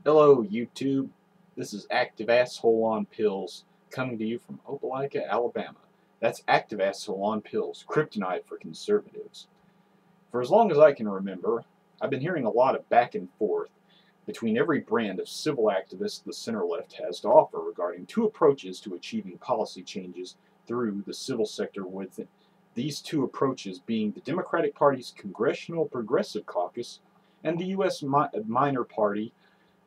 Hello, YouTube. This is Active Asshole on Pills coming to you from Opelika, Alabama. That's Active Asshole on Pills, kryptonite for conservatives. For as long as I can remember, I've been hearing a lot of back and forth between every brand of civil activist the center left has to offer regarding two approaches to achieving policy changes through the civil sector, with these two approaches being the Democratic Party's Congressional Progressive Caucus and the U.S. minor party,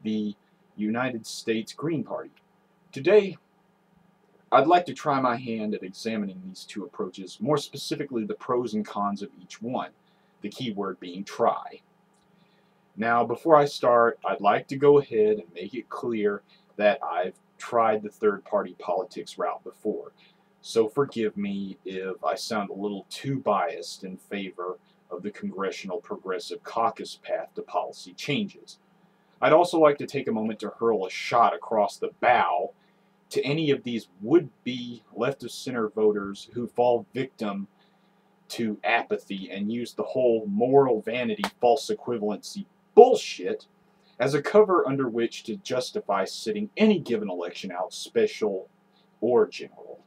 the United States Green Party. Today, I'd like to try my hand at examining these two approaches, more specifically the pros and cons of each one, the key word being try. Now, before I start, I'd like to go ahead and make it clear that I've tried the third party politics route before. So forgive me if I sound a little too biased in favor of the Congressional Progressive Caucus path to policy changes. I'd also like to take a moment to hurl a shot across the bow to any of these would-be left-of-center voters who fall victim to apathy and use the whole moral vanity false equivalency bullshit as a cover under which to justify sitting any given election out, special or general.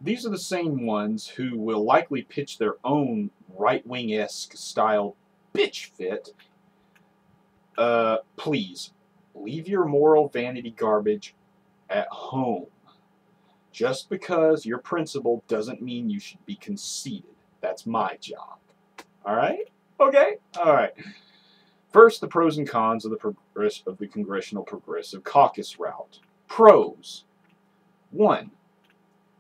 These are the same ones who will likely pitch their own right-wing-esque style bitch fit. Please, leave your moral vanity garbage at home. Just because you're principled doesn't mean you should be conceited. That's my job. Alright? Okay? Alright. First, the pros and cons of the Congressional Progressive Caucus route. Pros. 1.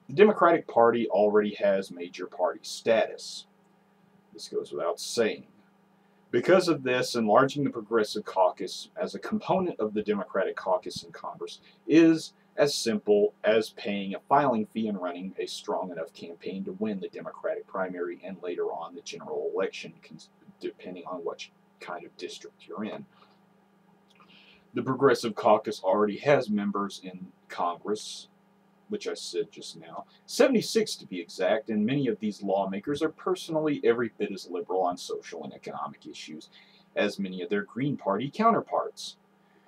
The Democratic Party already has major party status. This goes without saying. Because of this, enlarging the Progressive Caucus as a component of the Democratic Caucus in Congress is as simple as paying a filing fee and running a strong enough campaign to win the Democratic primary and later on the general election, depending on what kind of district you're in. The Progressive Caucus already has members in Congress, which I said just now, 76 to be exact, and many of these lawmakers are personally every bit as liberal on social and economic issues as many of their Green Party counterparts.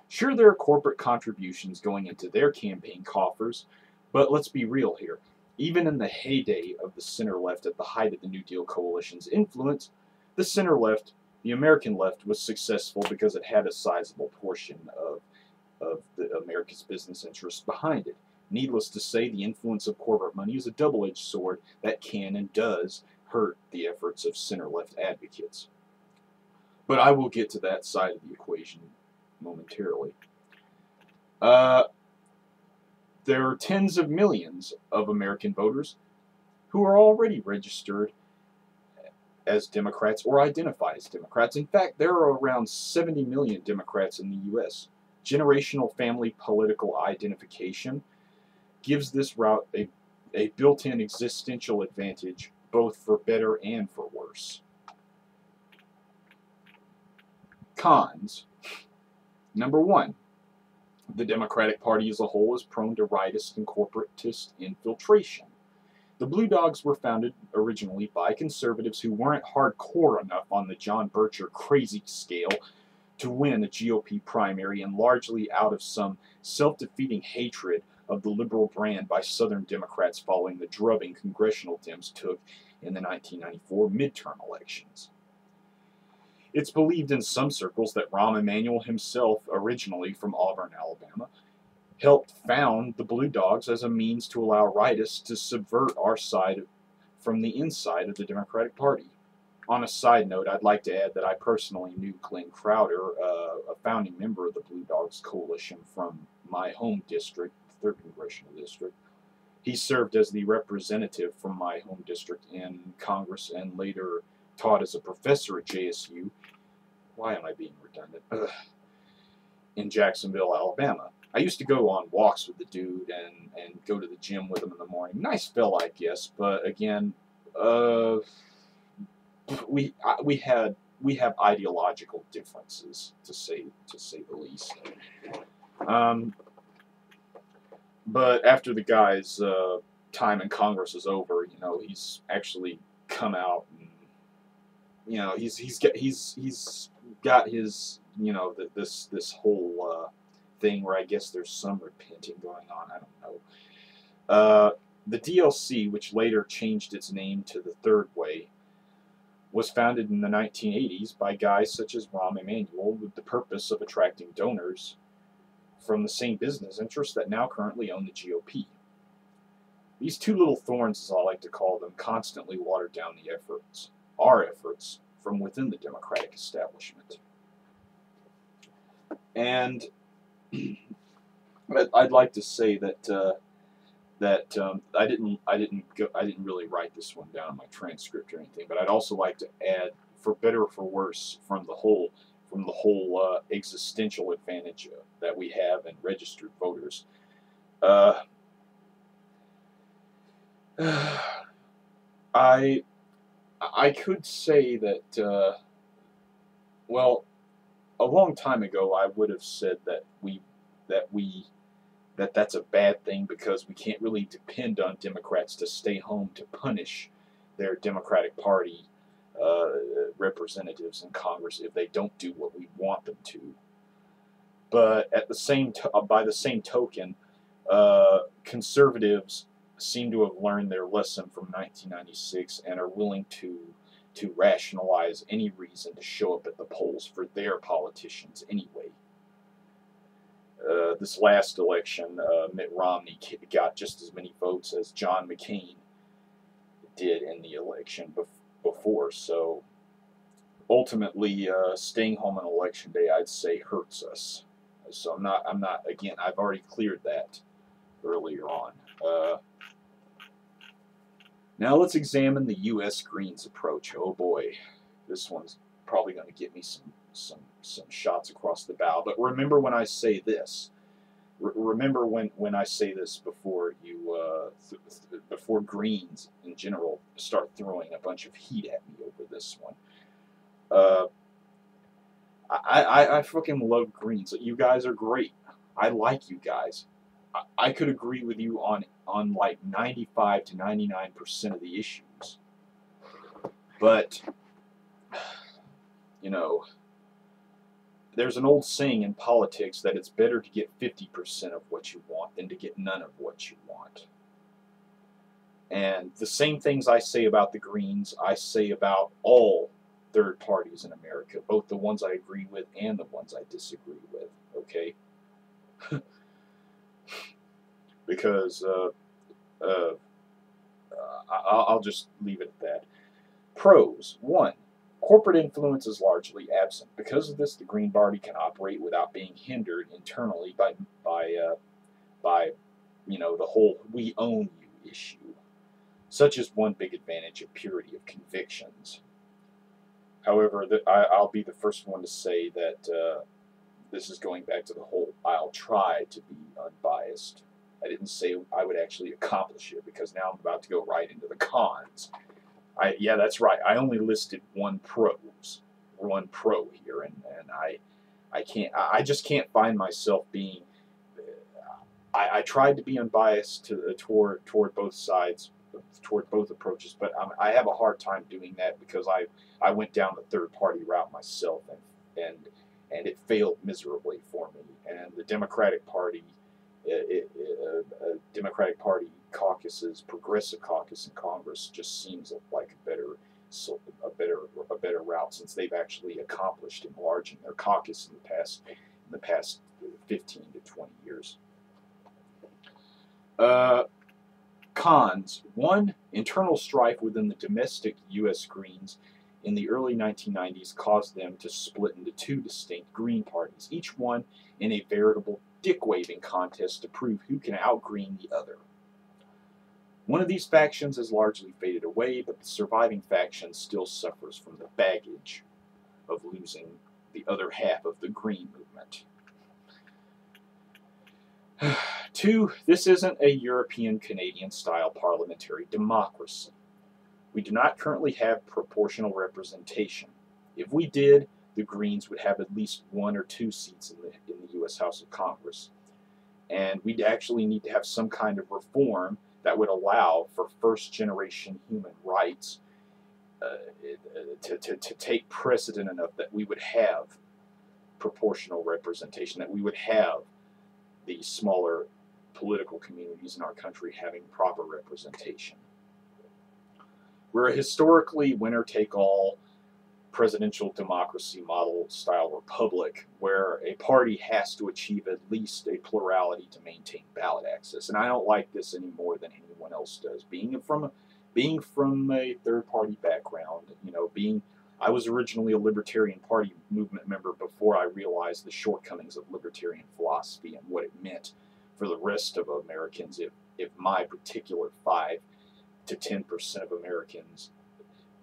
Sure, there are corporate contributions going into their campaign coffers, but let's be real here. Even in the heyday of the center left at the height of the New Deal coalition's influence, the center left, the American left, was successful because it had a sizable portion of America's business interests behind it. Needless to say, the influence of corporate money is a double-edged sword that can and does hurt the efforts of center-left advocates. But I will get to that side of the equation momentarily. There are tens of millions of American voters who are already registered as Democrats or identify as Democrats. In fact, there are around 70 million Democrats in the U.S. Generational family political identification gives this route a built-in existential advantage, both for better and for worse. Cons. Number 1. The Democratic Party as a whole is prone to rightist and corporatist infiltration. The Blue Dogs were founded originally by conservatives who weren't hardcore enough on the John Bircher crazy scale to win a GOP primary, and largely out of some self-defeating hatred of the liberal brand by Southern Democrats following the drubbing congressional Dems took in the 1994 midterm elections. It's believed in some circles that Rahm Emanuel himself, originally from Auburn, Alabama, helped found the Blue Dogs as a means to allow rightists to subvert our side from the inside of the Democratic Party. On a side note, I'd like to add that I personally knew Glenn Crowder, a founding member of the Blue Dogs Coalition from my home district, 3rd Congressional District. He served as the representative from my home district in Congress and later taught as a professor at JSU. Why am I being redundant? In Jacksonville, Alabama. I used to go on walks with the dude and go to the gym with him in the morning. Nice fella, I guess, but again, we have ideological differences, to say the least. But after the guy's time in Congress is over, he's actually come out and he's got his you know, this whole thing where I guess there's some repenting going on. I don't know. The DLC, which later changed its name to the Third Way, was founded in the 1980s by guys such as Rahm Emanuel with the purpose of attracting donors from the same business interests that now currently own the GOP. These two little thorns, as I like to call them, constantly watered down the efforts, our efforts, from within the Democratic establishment. And I'd like to say that I didn't really write this one down in my transcript or anything, but I'd also like to add, for better or for worse, from the whole existential advantage that we have in registered voters. I could say that well, a long time ago I would have said that that's a bad thing because we can't really depend on Democrats to stay home to punish their Democratic Party representatives in Congress if they don't do what we want them to. But at the same by the same token, conservatives seem to have learned their lesson from 1996 and are willing to rationalize any reason to show up at the polls for their politicians anyway. This last election, Mitt Romney got just as many votes as John McCain did in the election before. So ultimately, staying home on election day, I'd say, hurts us. So I'm not. Again, I've already cleared that earlier on. Now let's examine the U.S. Greens approach. Oh boy, this one's probably going to get me some shots across the bow. But remember when I say this. Remember when I say this before you before Greens in general start throwing a bunch of heat at me over this one. I fucking love Greens. You guys are great. I like you guys. I could agree with you on like 95 to 99% of the issues. But, you know, there's an old saying in politics that it's better to get 50% of what you want than to get none of what you want. And the same things I say about the Greens, I say about all third parties in America, both the ones I agree with and the ones I disagree with, okay? Because I'll just leave it at that. Pros. 1. Corporate influence is largely absent. Because of this, the Green Party can operate without being hindered internally by you know, the whole "we own you" issue. Such is one big advantage of purity of convictions. However, I'll be the first one to say that this is going back to the whole "I'll try to be unbiased." I didn't say I would actually accomplish it, because now I'm about to go right into the cons. Yeah, that's right. I only listed one pro here, and I just can't find myself being. I tried to be unbiased toward both sides, toward both approaches, but I have a hard time doing that because I went down the third party route myself, and it failed miserably for me. And the Democratic Party, Democratic Party caucuses, Progressive Caucus in Congress, just seems like a better route, since they've actually accomplished enlarging their caucus in the past 15 to 20 years. Cons. 1. Internal strife within the domestic U.S. Greens in the early 1990s caused them to split into two distinct Green parties, each one in a veritable dick-waving contest to prove who can out-green the other. One of these factions has largely faded away, but the surviving faction still suffers from the baggage of losing the other half of the Green movement. 2. This isn't a European-Canadian style parliamentary democracy. We do not currently have proportional representation. If we did, the Greens would have at least 1 or 2 seats in the U.S. House of Congress. And we'd actually need to have some kind of reform that would allow for first-generation human rights to take precedent enough that we would have proportional representation, that we would have the smaller political communities in our country having proper representation. We're a historically winner-take-all presidential democracy model style republic where a party has to achieve at least a plurality to maintain ballot access. And I don't like this any more than anyone else does. Being from a third-party background, I was originally a Libertarian Party movement member before I realized the shortcomings of libertarian philosophy and what it meant for the rest of Americans if my particular 5 to 10% of Americans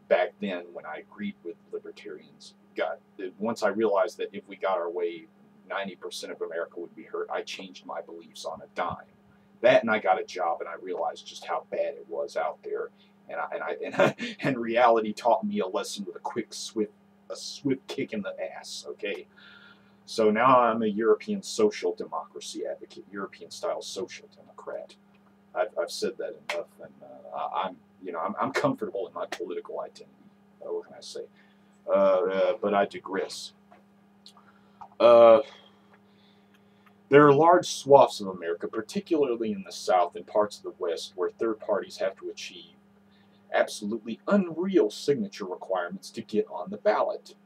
back then, when I agreed with libertarians, once I realized that if we got our way, 90% of America would be hurt, I changed my beliefs on a dime. That, and I got a job, and I realized just how bad it was out there. And reality taught me a lesson with a swift kick in the ass. Okay, so now I'm a European social democracy advocate, European-style social democrat. I've said that enough, and I'm comfortable in my political identity. What can I say? But I digress. There are large swaths of America, particularly in the South and parts of the West, where third parties have to achieve absolutely unreal signature requirements to get on the ballot.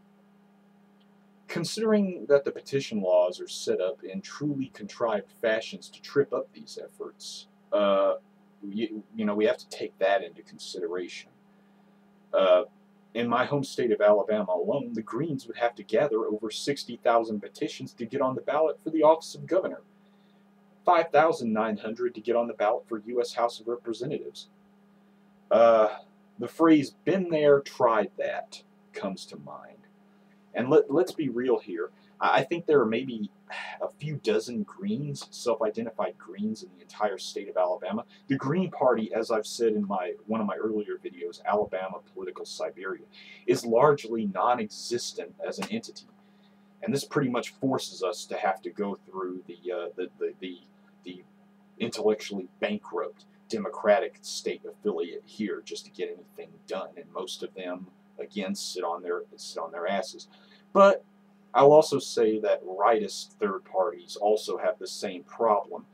Considering that the petition laws are set up in truly contrived fashions to trip up these efforts, we have to take that into consideration. In my home state of Alabama alone, the Greens would have to gather over 60,000 petitions to get on the ballot for the office of governor, 5,900 to get on the ballot for U.S. House of Representatives. The phrase "been there, tried that" comes to mind. And let's be real here. I think there are maybe a few dozen Greens, self-identified Greens, in the entire state of Alabama. The Green Party, as I've said in one of my earlier videos, Alabama Political Siberia, is largely non-existent as an entity. And this pretty much forces us to have to go through the intellectually bankrupt Democratic state affiliate here just to get anything done. And most of them, again, sit on their asses. But I'll also say that rightist third parties also have the same problem,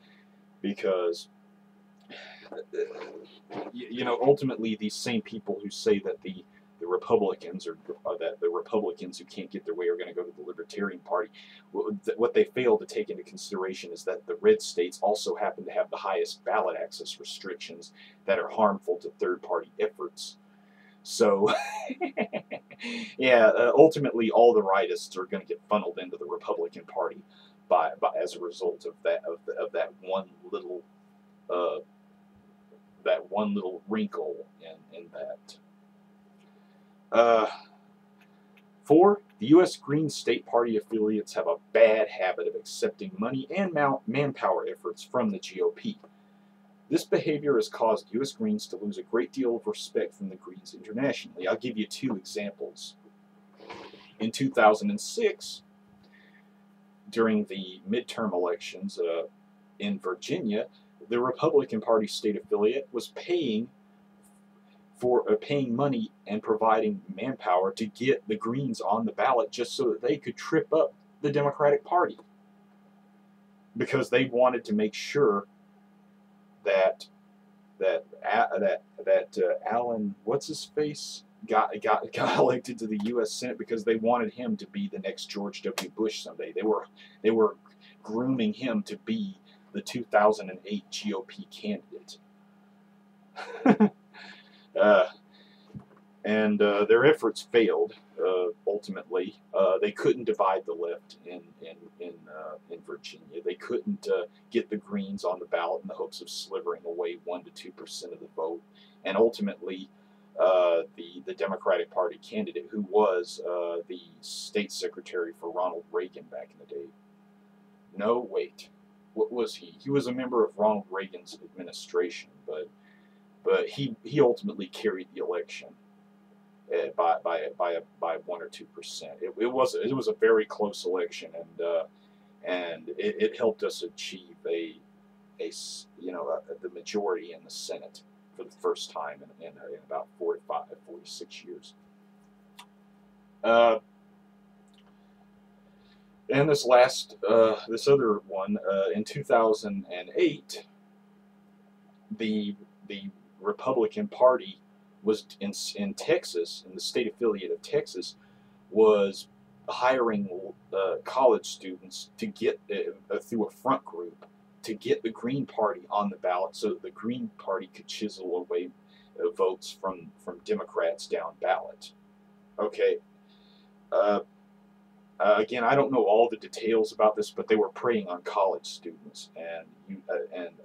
because ultimately these same people who say that the Republicans that the Republicans who can't get their way are going to go to the Libertarian Party, what they fail to take into consideration is that the red states also happen to have the highest ballot access restrictions that are harmful to third party efforts. So, yeah, ultimately, all the rightists are going to get funneled into the Republican Party as a result of that one little wrinkle in that. 4. The U.S. Green State Party affiliates have a bad habit of accepting money and manpower efforts from the GOP. This behavior has caused U.S. Greens to lose a great deal of respect from the Greens internationally. I'll give you 2 examples. In 2006, during the midterm elections in Virginia, the Republican Party state affiliate was paying money and providing manpower to get the Greens on the ballot just so that they could trip up the Democratic Party, because they wanted to make sure that Alan, what's his face, got elected to the U.S. Senate, because they wanted him to be the next George W. Bush someday. They were grooming him to be the 2008 GOP candidate. And their efforts failed. Ultimately, they couldn't divide the left in Virginia. They couldn't get the Greens on the ballot in the hopes of slivering away 1 to 2% of the vote. And ultimately, the Democratic Party candidate, who was the state secretary for Ronald Reagan back in the day. No, wait, what was he? He was a member of Ronald Reagan's administration, but he ultimately carried the election by 1 or 2%. It was a very close election, and it helped us achieve the majority in the Senate for the first time in about 46 years. And this other one, in 2008, the Republican Party was in Texas, in the state affiliate of Texas, was hiring college students to get through a front group to get the Green Party on the ballot, so that the Green Party could chisel away votes from Democrats down ballot. Okay. Uh, again, I don't know all the details about this, but they were preying on college students, and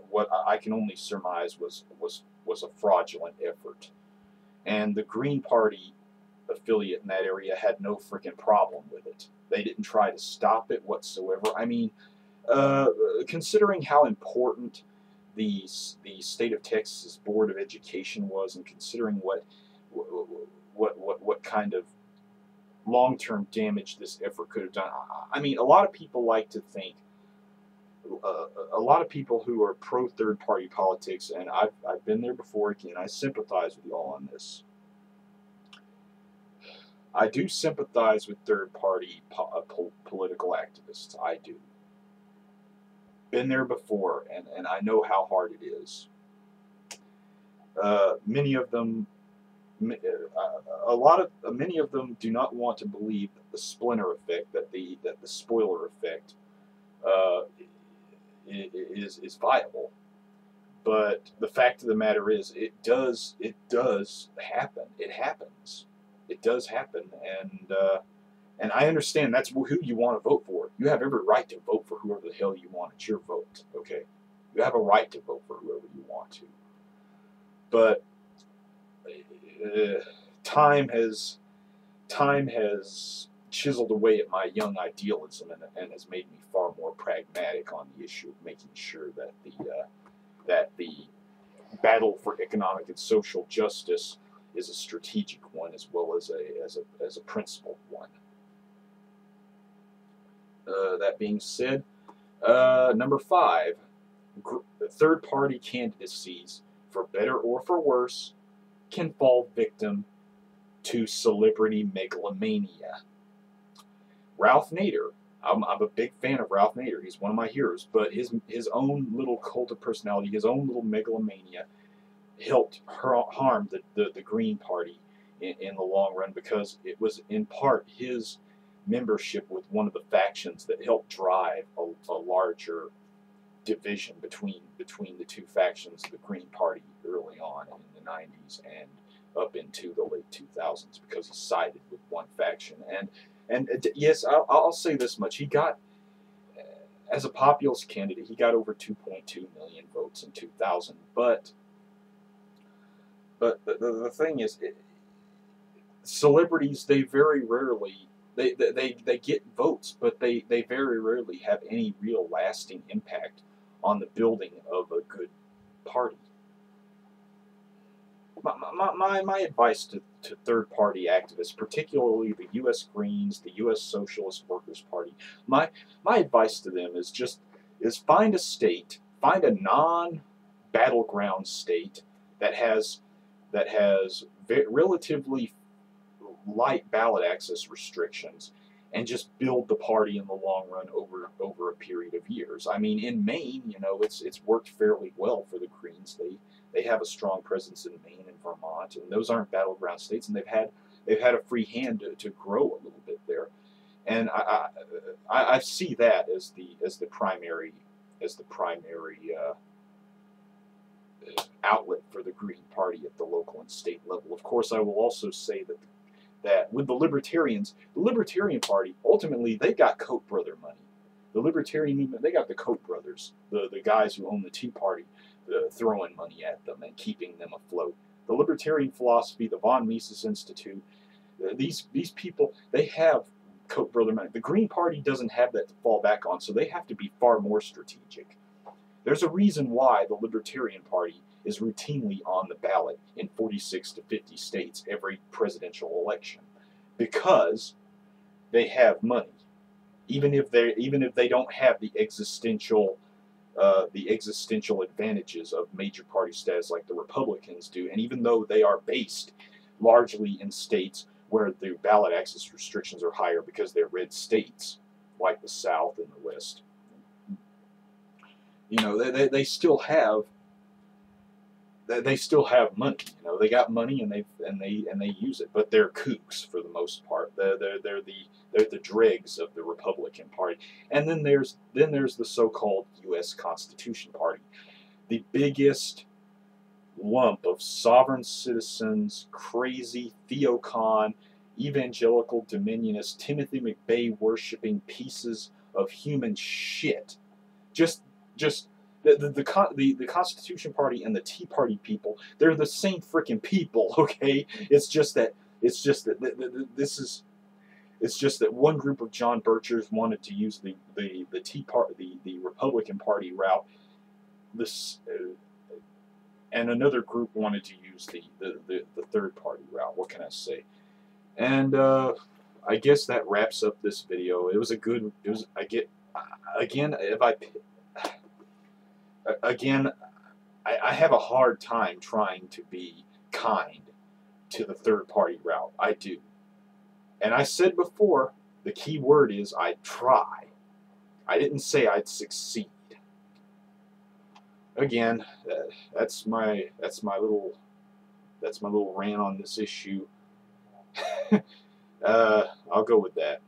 what I can only surmise was a fraudulent effort. And the Green Party affiliate in that area had no freaking problem with it. They didn't try to stop it whatsoever. I mean, considering how important the state of Texas Board of Education was, and considering what kind of long-term damage this effort could have done. I mean, a lot of people like to think, a lot of people who are pro third-party politics, and I've been there before. Again, I sympathize with y'all on this. I do sympathize with third-party political activists. I do. Been there before, and I know how hard it is. Many of them many of them do not want to believe that the splinter effect, that the spoiler effect, is viable. But the fact of the matter is, it does happen. It happens. It does happen, and I understand that's who you want to vote for. You have every right to vote for whoever the hell you want. It's your vote. Okay, you have a right to vote for whoever you want to. But time has chiseled away at my young idealism, and has made me far more pragmatic on the issue of making sure that the battle for economic and social justice is a strategic one, as well as a principled one. That being said, number 5, third-party candidacies, for better or for worse, can fall victim to celebrity megalomania. Ralph Nader, I'm a big fan of Ralph Nader. He's one of my heroes, but his own little cult of personality, his own little megalomania, helped harm the Green Party in the long run, because it was in part his membership with one of the factions that helped drive a larger division between the two factions of the Green Party early on in the 90s and up into the late 2000s, because he sided with one faction. And yes, I'll say this much: he got, as a populist candidate, he got over 2.2 million votes in 2000. But the thing is, celebrities, they very rarely they get votes, but they very rarely have any real lasting impact on the building of a good party. My advice to third-party activists, particularly the U.S. Greens, the U.S. Socialist Workers' Party, my advice to them is find a state, find a non-battleground state that has relatively light ballot access restrictions, and just build the party in the long run over a period of years. I mean, in Maine, it's worked fairly well for the Greens. They have a strong presence in Maine and Vermont, and those aren't battleground states, and they've had a free hand to grow a little bit there. And I see that as the primary outlet for the Green Party at the local and state level. Of course, I will also say that with the Libertarian Party, ultimately they got Koch brother money. The Libertarian movement, they got the Koch brothers, the guys who own the Tea Party, throwing money at them and keeping them afloat. The libertarian philosophy, the von Mises Institute, these people, they have Koch brother money. The Green Party doesn't have that to fall back on, so they have to be far more strategic. There's a reason why the Libertarian Party is routinely on the ballot in 46 to 50 states every presidential election, because they have money, even if they don't have the existential advantages of major party status like the Republicans do, and even though they are based largely in states where the ballot access restrictions are higher because they're red states, like the South and the West. You know, they still have money. You know, they got money and they use it, but they're kooks for the most part. They're the dregs of the Republican Party. And then there's the so-called U.S. Constitution Party, the biggest lump of sovereign citizens, crazy theocon, evangelical dominionist, Timothy McVeigh worshipping pieces of human shit. Just the Constitution Party and the Tea Party people, they're the same freaking people, okay? It's just that one group of John Birchers wanted to use the Republican Party route. And another group wanted to use the third party route. What can I say? And I guess that wraps up this video. It was I have a hard time trying to be kind to the third party route. I do. And I said before, the key word is I'd try. I didn't say I'd succeed. Again, that's my little rant on this issue. I'll go with that.